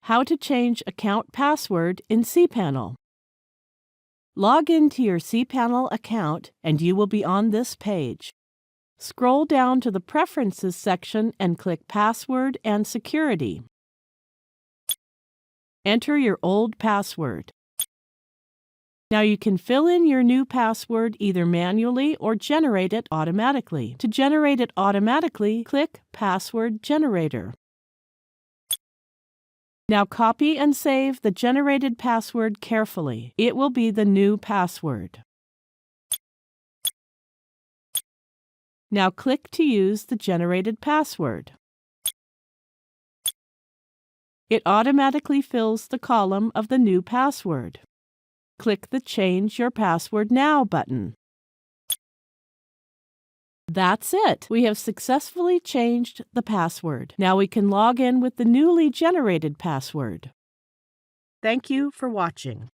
How to change account password in cPanel. Log into your cPanel account and you will be on this page. Scroll down to the Preferences section and click Password and Security. Enter your old password. Now you can fill in your new password either manually or generate it automatically. To generate it automatically, click Password Generator. Now copy and save the generated password carefully. It will be the new password. Now click to use the generated password. It automatically fills the column of the new password. Click the Change Your Password Now button. That's it! We have successfully changed the password. Now we can log in with the newly generated password. Thank you for watching.